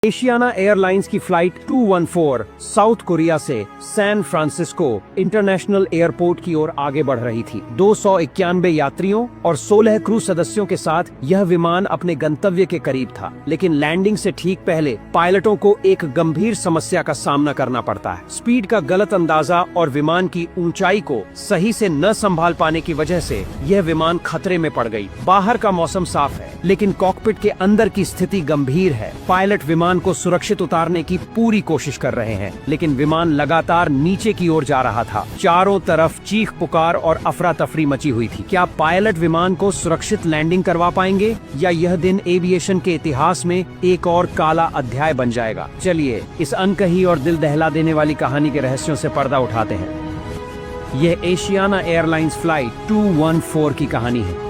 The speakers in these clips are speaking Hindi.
एशियाना एयरलाइंस की फ्लाइट 214 साउथ कोरिया से सैन फ्रांसिस्को इंटरनेशनल एयरपोर्ट की ओर आगे बढ़ रही थी। 291 यात्रियों और 16 क्रू सदस्यों के साथ यह विमान अपने गंतव्य के करीब था, लेकिन लैंडिंग से ठीक पहले पायलटों को एक गंभीर समस्या का सामना करना पड़ता है। स्पीड का गलत अंदाजा और विमान की ऊंचाई को सही से न संभाल पाने की वजह से यह विमान खतरे में पड़ गई। बाहर का मौसम साफ है, लेकिन कॉकपिट के अंदर की स्थिति गंभीर है। पायलट विमान को सुरक्षित उतारने की पूरी कोशिश कर रहे हैं, लेकिन विमान लगातार नीचे की ओर जा रहा था। चारों तरफ चीख पुकार और अफरा तफरी मची हुई थी। क्या पायलट विमान को सुरक्षित लैंडिंग करवा पाएंगे या यह दिन एविएशन के इतिहास में एक और काला अध्याय बन जाएगा? चलिए इस अनकही और दिल दहला देने वाली कहानी के रहस्यों से पर्दा उठाते हैं। यह एशियाना एयरलाइंस फ्लाइट 214 की कहानी है।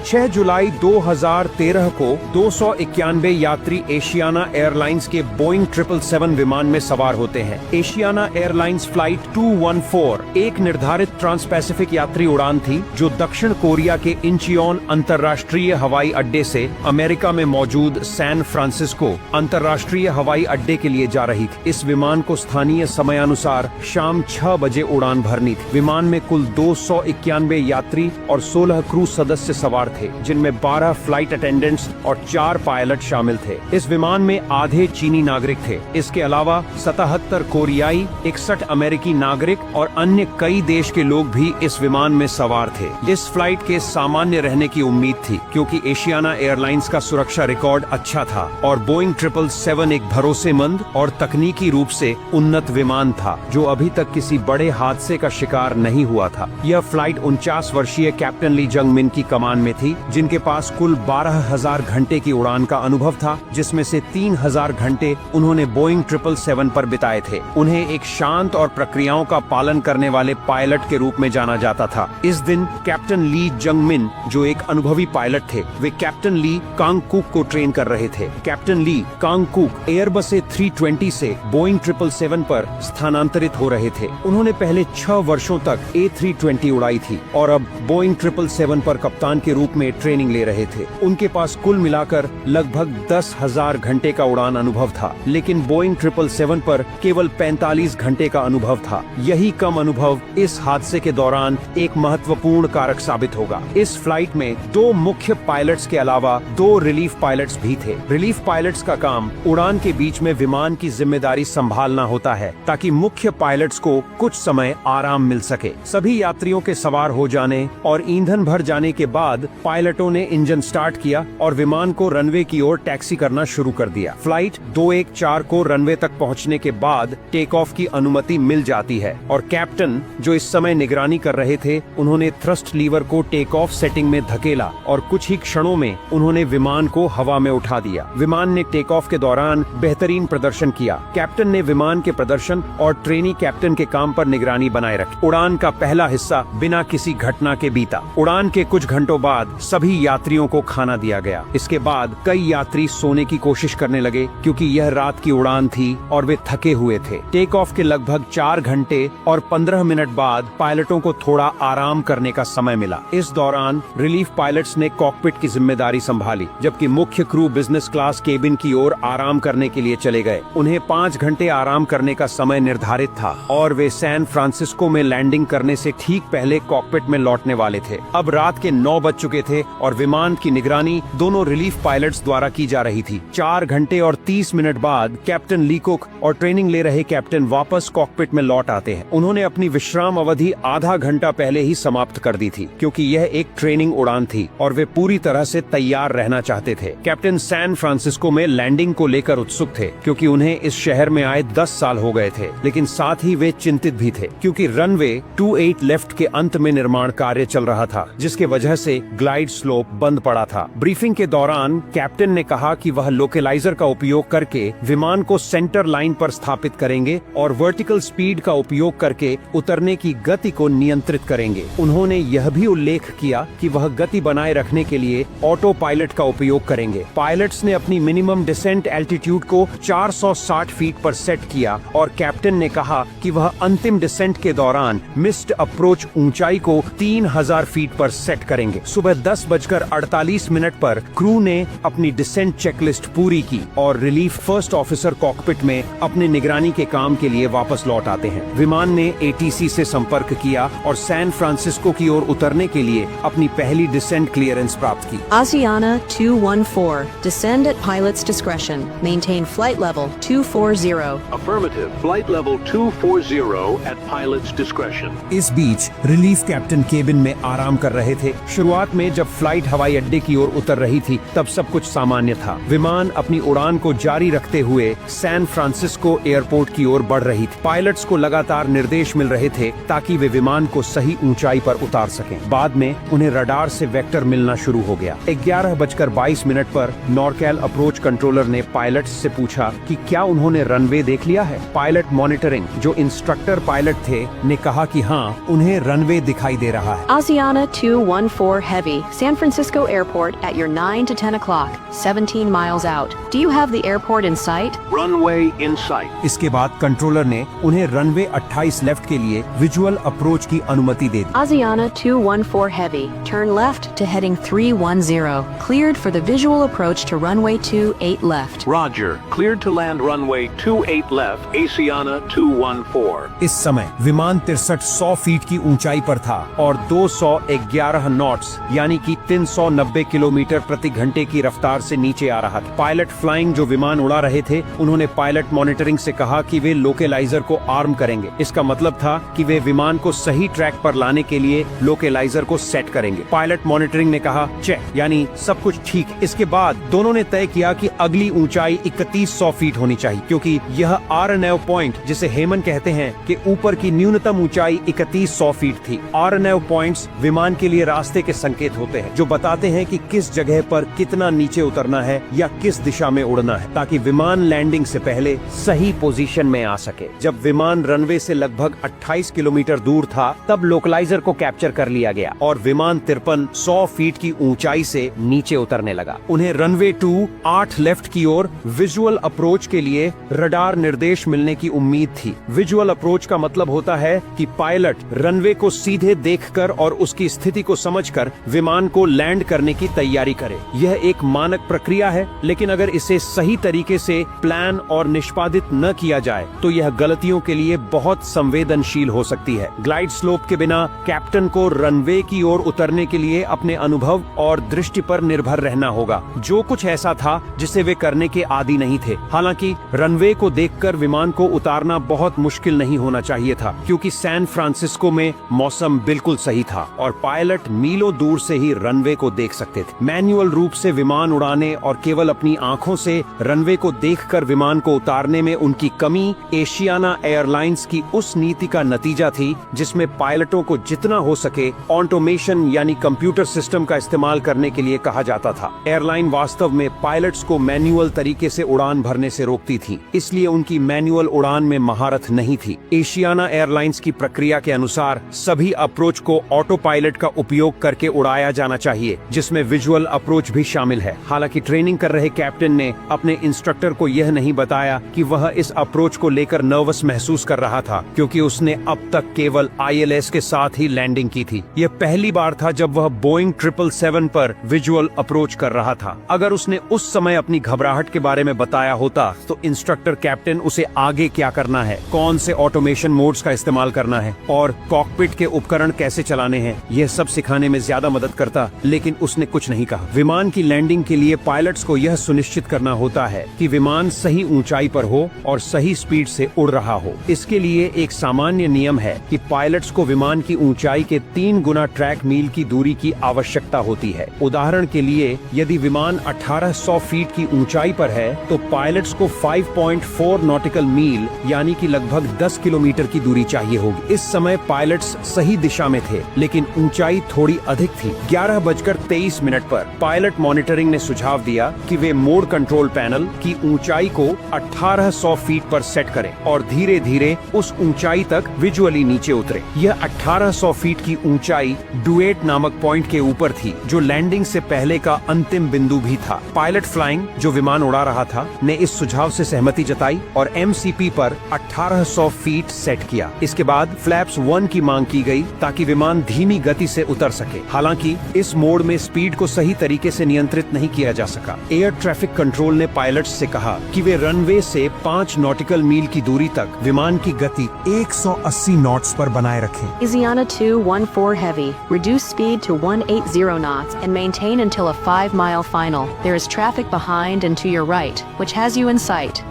6 जुलाई 2013 को 291 यात्री एशियाना एयरलाइंस के बोइंग 777 विमान में सवार होते हैं। एशियाना एयरलाइंस फ्लाइट 214 एक निर्धारित ट्रांस पैसिफिक यात्री उड़ान थी, जो दक्षिण कोरिया के इंचियोन अंतर्राष्ट्रीय हवाई अड्डे से अमेरिका में मौजूद सैन फ्रांसिस्को अंतर्राष्ट्रीय हवाई अड्डे के लिए जा रही थी। इस विमान को स्थानीय समयानुसार शाम 6 बजे उड़ान भरनी थी। विमान में कुल 291 यात्री और 16 क्रू सदस्य सवार थे, जिनमें 12 फ्लाइट अटेंडेंट्स और 4 पायलट शामिल थे। इस विमान में आधे चीनी नागरिक थे। इसके अलावा 77 कोरियाई, 61 अमेरिकी नागरिक और अन्य कई देश के लोग भी इस विमान में सवार थे। इस फ्लाइट के सामान्य रहने की उम्मीद थी, क्योंकि एशियाना एयरलाइंस का सुरक्षा रिकॉर्ड अच्छा था और बोइंग 777 एक भरोसेमंद और तकनीकी रूप से उन्नत विमान था, जो अभी तक किसी बड़े हादसे का शिकार नहीं हुआ था। यह फ्लाइट 49 वर्षीय कैप्टन ली जंग मिन की कमान में थी, जिनके पास कुल 12,000 घंटे की उड़ान का अनुभव था, जिसमें से 3,000 घंटे उन्होंने बोइंग 777 पर बिताए थे। उन्हें एक शांत और प्रक्रियाओं का पालन करने वाले पायलट के रूप में जाना जाता था। इस दिन कैप्टन ली जंग मिन, जो एक अनुभवी पायलट थे, वे कैप्टन ली कांग कुक को ट्रेन कर रहे थे। कैप्टन ली कांग कुक एयरबस A320 से बोइंग 777 पर स्थानांतरित हो रहे थे। उन्होंने पहले 6 वर्षों तक A320 उड़ाई थी और अब बोइंग 777 पर कप्तान के रूप में ट्रेनिंग ले रहे थे। उनके पास कुल मिलाकर लगभग 10,000 घंटे का उड़ान अनुभव था, लेकिन बोइंग 777 पर केवल 45 घंटे का अनुभव था। यही कम अनुभव इस हादसे के दौरान एक महत्वपूर्ण कारक साबित होगा। इस फ्लाइट में 2 मुख्य पायलट्स के अलावा 2 रिलीफ पायलट्स भी थे। रिलीफ पायलट्स का काम उड़ान के बीच में विमान की जिम्मेदारी संभालना होता है, ताकि मुख्य पायलट्स को कुछ समय आराम मिल सके। सभी यात्रियों के सवार हो जाने और ईंधन भर जाने के बाद पायलटों ने इंजन स्टार्ट किया और विमान को रनवे की ओर टैक्सी करना शुरू कर दिया। फ्लाइट 214 को रनवे तक पहुंचने के बाद टेक ऑफ की अनुमति मिल जाती है और कैप्टन, जो इस समय निगरानी कर रहे थे, उन्होंने थ्रस्ट लीवर को टेक ऑफ सेटिंग में धकेला और कुछ ही क्षणों में उन्होंने विमान को हवा में उठा दिया। विमान ने टेक ऑफ के दौरान बेहतरीन प्रदर्शन किया। कैप्टन ने विमान के प्रदर्शन और ट्रेनी कैप्टन के काम पर निगरानी बनाए रखी। उड़ान का पहला हिस्सा बिना किसी घटना के बीता। उड़ान के कुछ घंटों बाद सभी यात्रियों को खाना दिया गया। इसके बाद कई यात्री सोने की कोशिश करने लगे, क्योंकि यह रात की उड़ान थी और वे थके हुए थे। टेक ऑफ के लगभग 4 घंटे और 15 मिनट बाद पायलटों को थोड़ा आराम करने का समय मिला। इस दौरान रिलीफ पायलट्स ने कॉकपिट की जिम्मेदारी संभाली, जबकि मुख्य क्रू बिजनेस क्लास केबिन की ओर आराम करने के लिए चले गए। उन्हें 5 घंटे आराम करने का समय निर्धारित था और वे सैन फ्रांसिस्को में लैंडिंग करने से ठीक पहले कॉकपिट में लौटने वाले थे। अब रात के 9 बज चुके थे और विमान की निगरानी दोनों रिलीफ पायलट्स द्वारा की जा रही थी। 4 घंटे और 30 मिनट बाद कैप्टन ली कुक और ट्रेनिंग ले रहे कैप्टन वापस कॉकपिट में लौट आते हैं। उन्होंने अपनी विश्राम अवधि आधा घंटा पहले ही समाप्त कर दी थी, क्योंकि यह एक ट्रेनिंग उड़ान थी और वे पूरी तरह से तैयार रहना चाहते थे। कैप्टन सैन फ्रांसिस्को में लैंडिंग को लेकर उत्सुक थे, क्योंकि उन्हें इस शहर में आए 10 साल हो गए थे, लेकिन साथ ही वे चिंतित भी थे, क्योंकि रनवे 28 लेफ्ट के अंत में निर्माण कार्य चल रहा था, जिसके वजह से ग्लाइड स्लोप बंद पड़ा था। ब्रीफिंग के दौरान कैप्टन ने कहा कि वह लोकेलाइजर का उपयोग करके विमान को सेंटर लाइन पर स्थापित करेंगे और वर्टिकल स्पीड का उपयोग करके उतरने की गति को नियंत्रित करेंगे। उन्होंने यह भी उल्लेख किया कि वह गति बनाए रखने के लिए ऑटो पायलट का उपयोग करेंगे। पायलट्स ने अपनी मिनिमम डिसेंट एल्टीट्यूड को 460 फीट पर सेट किया और कैप्टन ने कहा कि वह अंतिम डिसेंट के दौरान मिस्ड अप्रोच ऊंचाई को 3000 फीट पर सेट करेंगे। सुबह 10:48 पर क्रू ने अपनी डिसेंट चेकलिस्ट पूरी की और रिलीफ फर्स्ट ऑफिसर कॉकपिट में अपने निगरानी के काम के लिए वापस लौट आते हैं। विमान ने ATC से संपर्क किया और सैन फ्रांसिस्को की ओर उतरने के लिए अपनी पहली डिसेंट क्लियरेंस प्राप्त की। Asiana 214, descend at pilot's discretion. Maintain flight level 240. Affirmative. Flight level 240 at pilot's discretion. इस बीच रिलीफ कैप्टन केबिन में आराम कर रहे थे। शुरुआत में जब फ्लाइट हवाई अड्डे की ओर उतर रही थी तब सब कुछ सामान्य था। विमान अपनी उड़ान को जारी रखते हुए सैन फ्रांसिस्को एयरपोर्ट की ओर बढ़ रही थी। पायलट्स को लगातार निर्देश मिल रहे थे ताकि वे विमान को सही ऊंचाई पर उतार सकें। बाद में उन्हें रडार से वेक्टर मिलना शुरू हो गया। 11:22 पर नॉरकैल अप्रोच कंट्रोलर ने पायलट्स से पूछा कि क्या उन्होंने रनवे देख लिया है। पायलट मॉनिटरिंग जो इंस्ट्रक्टर पायलट थे ने कहा कि हाँ, उन्हें रनवे दिखाई दे रहा है। Asiana 214 Heavy, San Francisco Airport at your 9 to 10 o'clock, 17 miles out. Do you have the airport in sight? Runway in sight. इसके बाद कंट्रोलर ने उन्हें रनवे 28 लेफ्ट के लिए विजुअल अप्रोच की अनुमति दे दी। Asiana 214 Heavy, turn left to heading 310. Cleared for the visual approach to runway 28 left. Roger. Cleared to land runway 28 left, Asiana 214. इस समय विमान 6300 फीट की ऊंचाई पर था और 211 नॉट्स यानी कि 390 किलोमीटर प्रति घंटे की रफ्तार से नीचे आ रहा था। पायलट फ्लाइंग जो विमान उड़ा रहे थे उन्होंने पायलट मॉनिटरिंग से कहा कि वे लोकेलाइजर को आर्म करेंगे। इसका मतलब था कि वे विमान को सही ट्रैक पर लाने के लिए लोकेलाइजर को सेट करेंगे। पायलट मॉनिटरिंग ने कहा चेक, यानी सब कुछ ठीक। इसके बाद दोनों ने तय किया कि अगली ऊंचाई 3100 फीट होनी चाहिए क्योंकि यह आरएनएव पॉइंट जिसे हेमन कहते हैं के ऊपर की न्यूनतम ऊंचाई 3100 फीट थी। आरएनएव पॉइंट्स विमान के लिए रास्ते के संकेत होते हैं जो बताते हैं कि किस जगह पर कितना नीचे उतरना है या किस दिशा में उड़ना है ताकि विमान लैंडिंग से पहले सही पोजीशन में आ सके। जब विमान रनवे से लगभग 28 किलोमीटर दूर था तब लोकलाइजर को कैप्चर कर लिया गया और विमान 5300 फीट की ऊंचाई से नीचे उतरने लगा। उन्हें रनवे 28 लेफ्ट की ओर विजुअल अप्रोच के लिए रडार निर्देश मिलने की उम्मीद थी। विजुअल अप्रोच का मतलब होता है कि पायलट रनवे को सीधे देखकर और उसकी स्थिति को समझकर विमान को लैंड करने की तैयारी करे। यह एक मानक प्रक्रिया है, लेकिन अगर इसे सही तरीके से प्लान और निष्पादित न किया जाए तो यह गलतियों के लिए बहुत संवेदनशील हो सकती है। ग्लाइड स्लोप के बिना कैप्टन को रनवे की ओर उतरने के लिए अपने अनुभव और दृष्टि पर निर्भर रहना होगा, जो कुछ ऐसा था जिसे वे करने के आदी नहीं थे। हालांकि रनवे को देखकर विमान को उतारना बहुत मुश्किल नहीं होना चाहिए था क्योंकि सैन फ्रांसिस्को में मौसम बिल्कुल सही था और पायलट मीलों दूर से ही रनवे को देख सकते थे। मैन्युअल रूप से विमान उड़ाने और केवल अपनी आंखों से रनवे को देखकर विमान को उतारने में उनकी कमी एशियाना एयरलाइंस की उस नीति का नतीजा थी जिसमें पायलटों को जितना हो सके ऑटोमेशन यानी कंप्यूटर सिस्टम का इस्तेमाल करने के लिए कहा जाता था। एयरलाइन वास्तव में पायलट्स को मैन्युअल तरीके से उड़ान भरने से रोकती थी, इसलिए उनकी मैन्युअल उड़ान में महारत नहीं थी। एशियाना एयरलाइंस की प्रक्रिया के अनुसार सभी अप्रोच को ऑटो पायलट का उपयोग करके उड़ाया जाना चाहिए, जिसमें विजुअल अप्रोच भी शामिल है। हालांकि ट्रेनिंग कर रहे कैप्टन ने अपने इंस्ट्रक्टर को यह नहीं बताया कि वह इस अप्रोच को लेकर नर्वस महसूस कर रहा था क्योंकि उसने अब तक केवल ILS के साथ ही लैंडिंग की थी। यह पहली बार था जब वह बोइंग 777 पर विजुअल अप्रोच कर रहा था। अगर उसने उस समय अपनी घबराहट के बारे में बताया होता तो इंस्ट्रक्टर कैप्टन उसे आगे क्या करना है, कौन से ऑटोमेशन मोड्स का इस्तेमाल करना है और कॉकपिट के उपकरण कैसे चलाने हैं, यह सब सिखाने में ज्यादा मदद करता, लेकिन उसने कुछ नहीं कहा। विमान की लैंडिंग के लिए पायलट्स को यह सुनिश्चित करना होता है कि विमान सही ऊंचाई पर हो और सही स्पीड से उड़ रहा हो। इसके लिए एक सामान्य नियम है कि पायलट्स को विमान की ऊंचाई के 3 गुना ट्रैक मील की दूरी की आवश्यकता होती है। उदाहरण के लिए यदि विमान 1800 फीट की ऊंचाई पर है तो पायलट्स को 5.4 नॉटिकल मील यानी कि लगभग 10 किलोमीटर की दूरी चाहिए होगी। इस समय पायलट्स सही दिशा में थे, लेकिन ऊंचाई थोड़ी अधिक थी। 11:23 पर पायलट मॉनिटरिंग ने सुझाव दिया कि वे मोड कंट्रोल पैनल की ऊंचाई को 1800 फीट पर सेट करें और धीरे धीरे उस ऊंचाई तक विजुअली नीचे उतरे। यह 1800 फीट की ऊंचाई डुएट नामक पॉइंट के ऊपर थी, जो लैंडिंग से पहले का अंतिम बिंदु भी था। पायलट फ्लाइंग जो विमान उड़ा रहा था ने इस सुझाव से सहमति जताई और MCP पर 1800 फीट सेट किया। इसके बाद फ्लैप्स 1 की मांग की गई ताकि विमान धीमी गति से उतर सके। हालांकि हालांकि इस मोड में स्पीड को सही तरीके से नियंत्रित नहीं किया जा सका। एयर ट्रैफिक कंट्रोल ने पायलट्स से कहा कि वे रनवे से 5 नॉटिकल मील की दूरी तक विमान की गति 180 नॉट्स पर बनाए रखें। Asiana 214 Heavy, reduce speed to 180 knots and maintain until a 5-mile final. There is traffic behind and to your right, which has you in sight.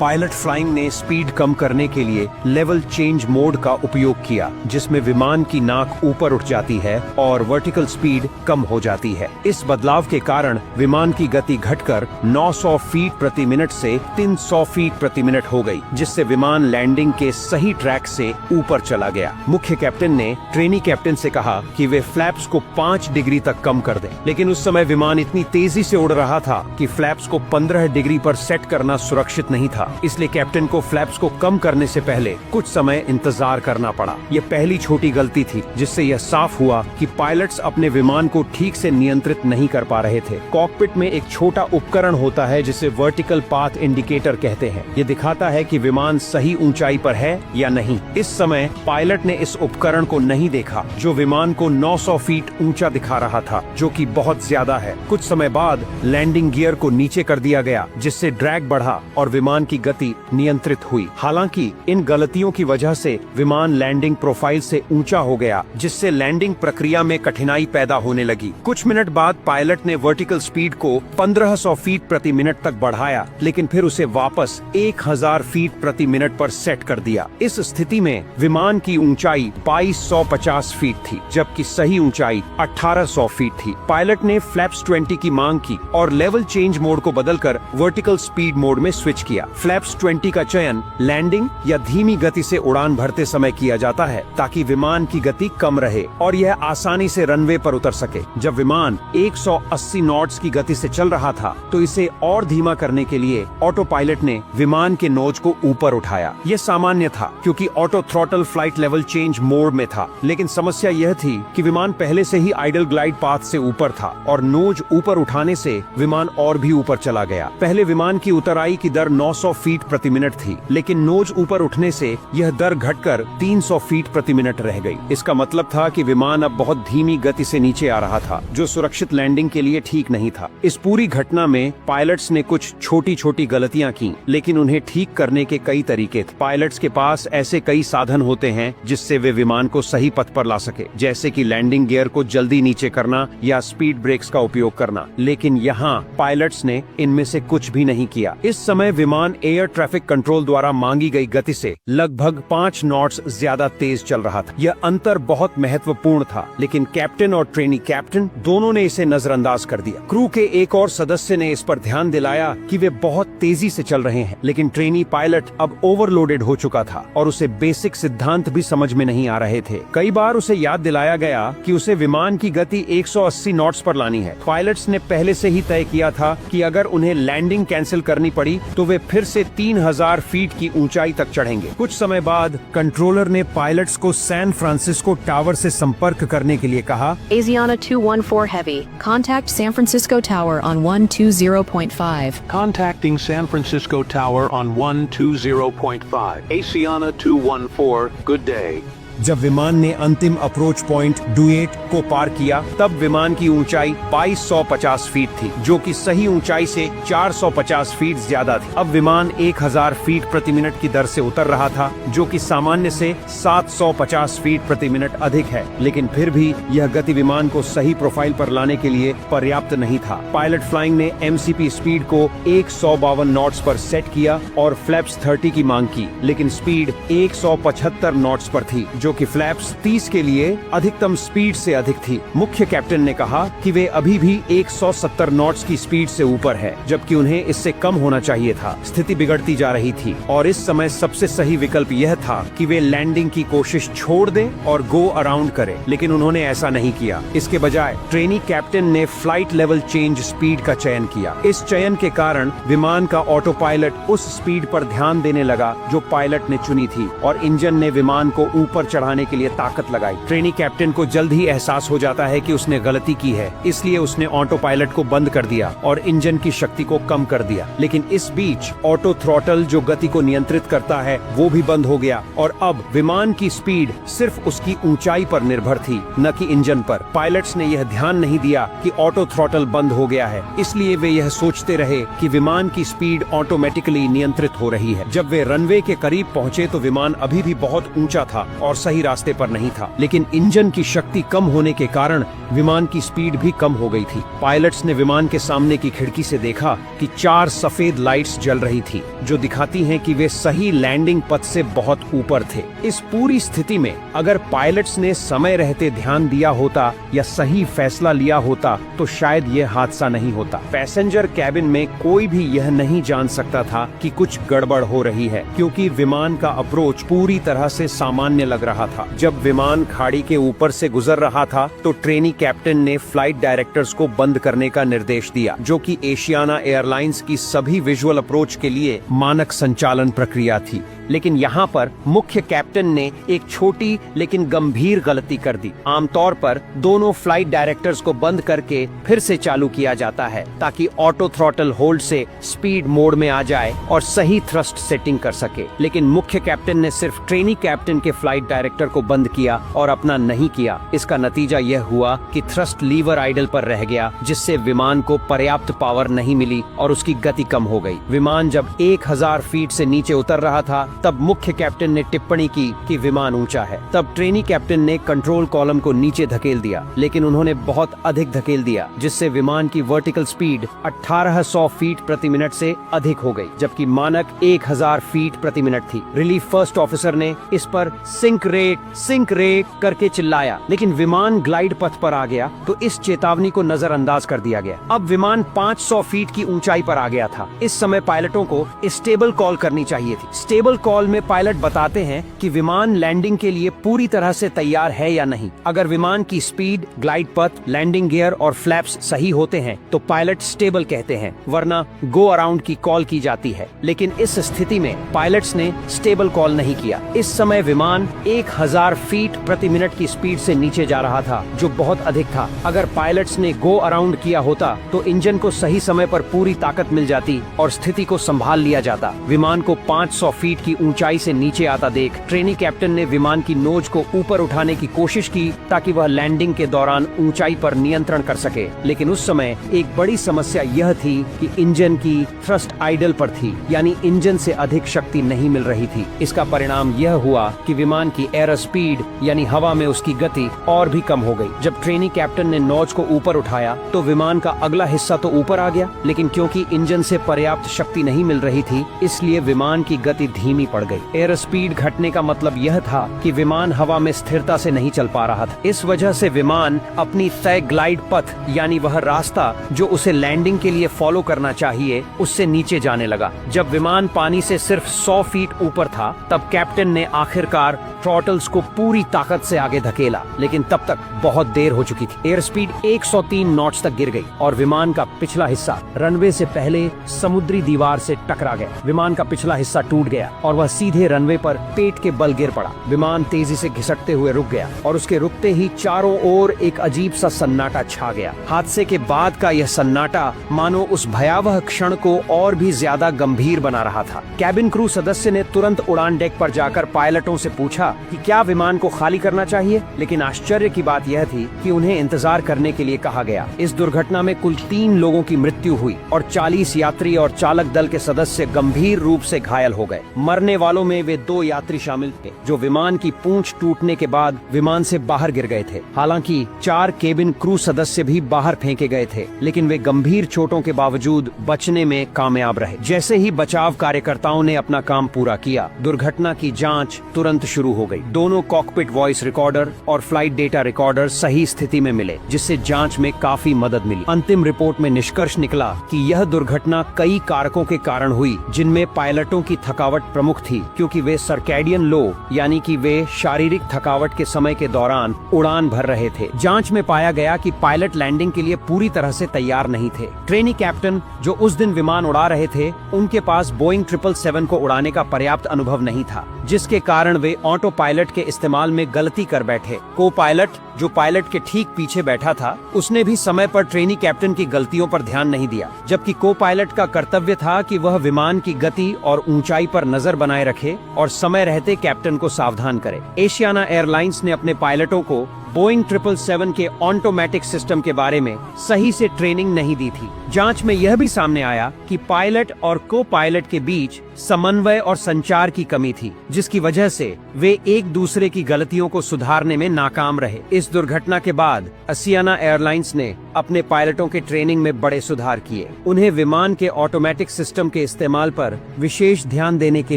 Pilot flying ने स्पीड कम करने के लिए लेवल चेंज मोड का उपयोग किया, जिसमें विमान की नाक ऊपर उठ जाती है और वर्टिकल स्पीड कम हो जाती है। इस बदलाव के कारण विमान की गति घटकर 900 फीट प्रति मिनट से 300 फीट प्रति मिनट हो गई, जिससे विमान लैंडिंग के सही ट्रैक से ऊपर चला गया। मुख्य कैप्टन ने ट्रेनी कैप्टन से कहा कि वे फ्लैप्स को 5 डिग्री तक कम कर दें, लेकिन उस समय विमान इतनी तेजी से उड़ रहा था कि फ्लैप्स को 15 डिग्री पर सेट करना सुरक्षित नहीं था। इसलिए कैप्टन को फ्लैप्स को कम करने से पहले कुछ समय इंतजार करना पड़ा। यह पहली छोटी गलती थी, जिससे यह साफ हुआ कि पायलट्स अपने विमान को ठीक से नियंत्रित नहीं कर पा रहे थे। कॉकपिट में एक छोटा उपकरण होता है जिसे वर्टिकल पाथ इंडिकेटर कहते हैं। यह दिखाता है कि विमान सही ऊंचाई पर है या नहीं। इस समय पायलट ने इस उपकरण को नहीं देखा, जो विमान को 900 फीट ऊंचा दिखा रहा था, जो कि बहुत ज्यादा है। कुछ समय बाद लैंडिंग गियर को नीचे कर दिया गया, जिससे ड्रैग बढ़ा और विमान की गति नियंत्रित हुई। हालांकि इन गलतियों की वजह से विमान लैंडिंग प्रोफाइल से ऊंचा हो गया, जिससे लैंडिंग प्रक्रिया में कठिनाई पैदा होने लगी। कुछ मिनट बाद पायलट ने वर्टिकल स्पीड को 1500 फीट प्रति मिनट तक बढ़ाया, लेकिन फिर उसे वापस 1000 फीट प्रति मिनट पर सेट कर दिया। इस स्थिति में विमान की ऊंचाई 2250 फीट थी, जबकि सही ऊंचाई 1800 फीट थी। पायलट ने फ्लैप्स 20 की मांग की और लेवल चेंज मोड को बदलकर वर्टिकल स्पीड मोड में स्विच किया। फ्लैप्स 20 का चयन लैंडिंग या धीमी गति से उड़ान भरते समय किया जाता है, ताकि विमान की गति कम रहे और यह आसानी से रनवे पर उतर सके। जब विमान 180 नॉट्स की गति से चल रहा था, तो इसे और धीमा करने के लिए ऑटो पायलट ने विमान के नोज को ऊपर उठाया। यह सामान्य था, क्योंकि auto throttle flight level change mode में था, लेकिन समस्या यह थी कि विमान पहले से ही आइडल ग्लाइड पाथ से ऊपर था और नोज ऊपर उठाने से विमान और भी ऊपर चला गया। पहले विमान की उतराई की दर 900 फीट प्रति मिनट थी, लेकिन नोज ऊपर उठने से यह दर घटकर 300 फीट प्रति मिनट रह गई। इसका मतलब था कि विमान अब बहुत धीमी गति से नीचे आ रहा था, जो सुरक्षित लैंडिंग के लिए ठीक नहीं था। इस पूरी घटना में पायलट्स ने कुछ छोटी छोटी गलतियां की, लेकिन उन्हें ठीक करने के कई तरीके थे। पायलट्स के पास ऐसे कई साधन होते हैं जिससे वे विमान को सही पथ पर ला सके, जैसे कि लैंडिंग गियर को जल्दी नीचे करना या स्पीड ब्रेक्स का उपयोग करना, लेकिन यहाँ पायलट्स ने इनमें से कुछ भी नहीं किया। इस समय विमान एयर ट्रैफिक कंट्रोल द्वारा मांगी गई गति से लगभग 5 नॉट्स ज्यादा तेज चल रहा था। यह अंतर बहुत महत्वपूर्ण था, लेकिन कैप्टन और ट्रेनी कैप्टन दोनों ने इसे नजरअंदाज कर दिया। क्रू के एक और सदस्य ने इस पर ध्यान दिलाया कि वे बहुत तेजी से चल रहे हैं, लेकिन ट्रेनी पायलट अब ओवरलोडेड हो चुका था और उसे बेसिक सिद्धांत भी समझ में नहीं आ रहे थे। कई बार उसे याद दिलाया गया कि उसे विमान की गति 180 नॉट्स पर लानी है। पायलट्स ने पहले से ही तय किया था कि अगर उन्हें लैंडिंग कैंसिल करनी पड़ी तो वे फिर से 3000 फीट की ऊंचाई तक चढ़ेंगे। कुछ समय बाद कंट्रोलर ने पायलट्स को सैन फ्रांसिस्को टावर से संपर्क करने के लिए कहा। Asiana 214 Heavy, contact San Francisco Tower on 120.5. Contacting San Francisco Tower on 120.5. Asiana 214, good day. जब विमान ने अंतिम अप्रोच पॉइंट डुएट को पार किया, तब विमान की ऊंचाई 2250 फीट थी, जो कि सही ऊंचाई से 450 फीट ज्यादा थी। अब विमान 1000 फीट प्रति मिनट की दर से उतर रहा था, जो कि सामान्य से 750 फीट प्रति मिनट अधिक है, लेकिन फिर भी यह गति विमान को सही प्रोफाइल पर लाने के लिए पर्याप्त नहीं था। पायलट फ्लाइंग ने MCP स्पीड को 152 नॉट्स पर सेट किया और फ्लैप्स 30 की मांग की, लेकिन स्पीड 175 नॉट्स पर थी, जो कि फ्लैप्स 30 के लिए अधिकतम स्पीड से अधिक थी। मुख्य कैप्टन ने कहा कि वे अभी भी 170 नॉट्स की स्पीड से ऊपर है, जबकि उन्हें इससे कम होना चाहिए था। स्थिति बिगड़ती जा रही थी और इस समय सबसे सही विकल्प यह था कि वे लैंडिंग की कोशिश छोड़ दें और गो अराउंड करें, लेकिन उन्होंने ऐसा नहीं किया। इसके बजाय ट्रेनी कैप्टन ने फ्लाइट लेवल चेंज स्पीड का चयन किया। इस चयन के कारण विमान का ऑटो पायलट उस स्पीड पर ध्यान देने लगा जो पायलट ने चुनी थी और इंजन ने विमान को ऊपर चढ़ाने के लिए ताकत लगाई। ट्रेनी कैप्टन को जल्द ही एहसास हो जाता है कि उसने गलती की है, इसलिए उसने ऑटो पायलट को बंद कर दिया और इंजन की शक्ति को कम कर दिया। लेकिन इस बीच ऑटो थ्रॉटल जो गति को नियंत्रित करता है वो भी बंद हो गया और अब विमान की स्पीड सिर्फ उसकी ऊंचाई पर निर्भर थी, न कि इंजन पर। पायलट्स ने यह ध्यान नहीं दिया कि ऑटो थ्रॉटल बंद हो गया है, इसलिए वे यह सोचते रहे कि विमान की स्पीड ऑटोमेटिकली नियंत्रित हो रही है। जब वे रनवे के करीब पहुंचे तो विमान अभी भी बहुत ऊंचा था और सही रास्ते पर नहीं था, लेकिन इंजन की शक्ति कम होने के कारण विमान की स्पीड भी कम हो गई थी। पायलट्स ने विमान के सामने की खिड़की से देखा कि 4 सफेद लाइट्स जल रही थी, जो दिखाती हैं कि वे सही लैंडिंग पथ से बहुत ऊपर थे। इस पूरी स्थिति में अगर पायलट्स ने समय रहते ध्यान दिया होता या सही फैसला लिया होता तो शायद यह हादसा नहीं होता। पैसेंजर कैबिन में कोई भी यह नहीं जान सकता था कि कुछ गड़बड़ हो रही है, क्योंकि विमान का अप्रोच पूरी तरह से सामान्य लग रहा था। जब विमान खाड़ी के ऊपर से गुजर रहा था तो ट्रेनी कैप्टन ने फ्लाइट डायरेक्टर्स को बंद करने का निर्देश दिया, जो कि एशियाना एयरलाइंस की सभी विजुअल अप्रोच के लिए मानक संचालन प्रक्रिया थी। लेकिन यहाँ पर मुख्य कैप्टन ने एक छोटी लेकिन गंभीर गलती कर दी। आमतौर पर दोनों फ्लाइट डायरेक्टर्स को बंद करके फिर से चालू किया जाता है ताकि ऑटो थ्रॉटल होल्ड से स्पीड मोड में आ जाए और सही थ्रस्ट सेटिंग कर सके। लेकिन मुख्य कैप्टन ने सिर्फ ट्रेनी कैप्टन के फ्लाइट डायरेक्टर को बंद किया और अपना नहीं किया। इसका नतीजा यह हुआ कि थ्रस्ट लीवर आइडल पर रह गया, जिससे विमान को पर्याप्त पावर नहीं मिली और उसकी गति कम हो गई। विमान जब 1000 फीट से नीचे उतर रहा था तब मुख्य कैप्टन ने टिप्पणी की कि विमान ऊंचा है। तब ट्रेनी कैप्टन ने कंट्रोल कॉलम को नीचे धकेल दिया, लेकिन उन्होंने बहुत अधिक धकेल दिया, जिससे विमान की वर्टिकल स्पीड 1800 फीट प्रति मिनट से अधिक हो गई, जबकि मानक 1000 फीट प्रति मिनट थी। रिलीफ फर्स्ट ऑफिसर ने इस पर सिंक रेट करके चिल्लाया, लेकिन विमान ग्लाइड पथ पर आ गया तो इस चेतावनी को नजरअंदाज कर दिया गया। अब विमान 500 फीट की ऊंचाई पर आ गया था। इस समय पायलटों को स्टेबल कॉल करनी चाहिए थी। स्टेबल कॉल में पायलट बताते हैं कि विमान लैंडिंग के लिए पूरी तरह से तैयार है या नहीं। अगर विमान की स्पीड, ग्लाइड पथ, लैंडिंग गियर और फ्लैप्स सही होते हैं तो पायलट स्टेबल कहते हैं, वरना गो अराउंड की कॉल की जाती है। लेकिन इस स्थिति में पायलट्स ने स्टेबल कॉल नहीं किया। इस समय विमान 1000 फीट प्रति मिनट की स्पीड से नीचे जा रहा था, जो बहुत अधिक था। अगर पायलट्स ने गो अराउंड किया होता तो इंजन को सही समय पर पूरी ताकत मिल जाती और स्थिति को संभाल लिया जाता। विमान को 500 फीट की ऊंचाई से नीचे आता देख ट्रेनी कैप्टन ने विमान की नोज को ऊपर उठाने की कोशिश की ताकि वह लैंडिंग के दौरान ऊंचाई पर नियंत्रण कर सके। लेकिन उस समय एक बड़ी समस्या यह थी कि इंजन की थ्रस्ट आइडल पर थी, यानी इंजन से अधिक शक्ति नहीं मिल रही थी। इसका परिणाम यह हुआ कि विमान की एयर स्पीड यानी हवा में उसकी गति और भी कम हो गई। जब ट्रेनी कैप्टन ने नोज को ऊपर उठाया तो विमान का अगला हिस्सा तो ऊपर आ गया, लेकिन क्योंकि इंजन से पर्याप्त शक्ति नहीं मिल रही थी इसलिए विमान की गति धीमी पड़ गई। एयर स्पीड घटने का मतलब यह था कि विमान हवा में स्थिरता से नहीं चल पा रहा था। इस वजह से विमान अपनी तय ग्लाइड पथ यानी वह रास्ता जो उसे लैंडिंग के लिए फॉलो करना चाहिए उससे नीचे जाने लगा। जब विमान पानी से सिर्फ 100 फीट ऊपर था तब कैप्टन ने आखिरकार थ्रॉटल्स को पूरी ताकत से आगे धकेला, लेकिन तब तक बहुत देर हो चुकी थी। एयर स्पीड 103 नॉट्स तक गिर गई और विमान का पिछला हिस्सा रनवे से पहले समुद्री दीवार से टकरा गया। विमान का पिछला हिस्सा टूट गया और वह सीधे रनवे पर पेट के बल गिर पड़ा। विमान तेजी से घिसटते हुए रुक गया और उसके रुकते ही चारों ओर एक अजीब सा सन्नाटा छा गया। हादसे के बाद का यह सन्नाटा मानो उस भयावह क्षण को और भी ज्यादा गंभीर बना रहा था। कैबिन क्रू सदस्य ने तुरंत उड़ान डेक पर जाकर पायलटों से पूछा कि क्या विमान को खाली करना चाहिए, लेकिन आश्चर्य की बात यह थी कि उन्हें इंतजार करने के लिए कहा गया। इस दुर्घटना में कुल 3 लोगों की मृत्यु हुई और 40 यात्री और चालक दल के सदस्य गंभीर रूप से घायल हो गए। मरने वालों में वे 2 यात्री शामिल थे जो विमान की पूंछ टूटने के बाद विमान से बाहर गिर गए थे। हालांकि 4 केबिन क्रू सदस्य भी बाहर फेंके गए थे, लेकिन वे गंभीर चोटों के बावजूद बचने में कामयाब रहे। जैसे ही बचाव कार्यकर्ताओं ने अपना काम पूरा किया, दुर्घटना की जांच तुरंत शुरू हो गई। दोनों कॉकपिट वॉइस रिकॉर्डर और फ्लाइट डेटा रिकॉर्डर सही स्थिति में मिले, जिससे जांच में काफी मदद मिली। अंतिम रिपोर्ट में निष्कर्ष निकला कि यह दुर्घटना कई कारकों के कारण हुई, जिनमें पायलटों की थकावट प्रमुख प्रमुख थी, क्योंकि वे सर्कैडियन लो यानी कि वे शारीरिक थकावट के समय के दौरान उड़ान भर रहे थे। जांच में पाया गया कि पायलट लैंडिंग के लिए पूरी तरह से तैयार नहीं थे। ट्रेनी कैप्टन जो उस दिन विमान उड़ा रहे थे, उनके पास बोइंग 777 को उड़ाने का पर्याप्त अनुभव नहीं था, जिसके कारण वे ऑटो पायलट के इस्तेमाल में गलती कर बैठे। को पायलट जो पायलट के ठीक पीछे बैठा था, उसने भी समय पर ट्रेनी कैप्टन की गलतियों पर ध्यान नहीं दिया, जबकि को पायलट का कर्तव्य था कि वह विमान की गति और ऊंचाई पर नजर बनाए रखे और समय रहते कैप्टन को सावधान करे। एशियाना एयरलाइंस ने अपने पायलटों को बोइंग 777 के ऑटोमेटिक सिस्टम के बारे में सही से ट्रेनिंग नहीं दी थी। जांच में यह भी सामने आया कि पायलट और को पायलट के बीच समन्वय और संचार की कमी थी, जिसकी वजह से वे एक दूसरे की गलतियों को सुधारने में नाकाम रहे। इस दुर्घटना के बाद एशियाना एयरलाइंस ने अपने पायलटों के ट्रेनिंग में बड़े सुधार किए। उन्हें विमान के ऑटोमेटिक सिस्टम के इस्तेमाल पर विशेष ध्यान देने के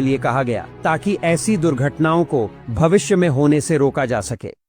लिए कहा गया, ताकि ऐसी दुर्घटनाओं को भविष्य में होने से रोका जा सके।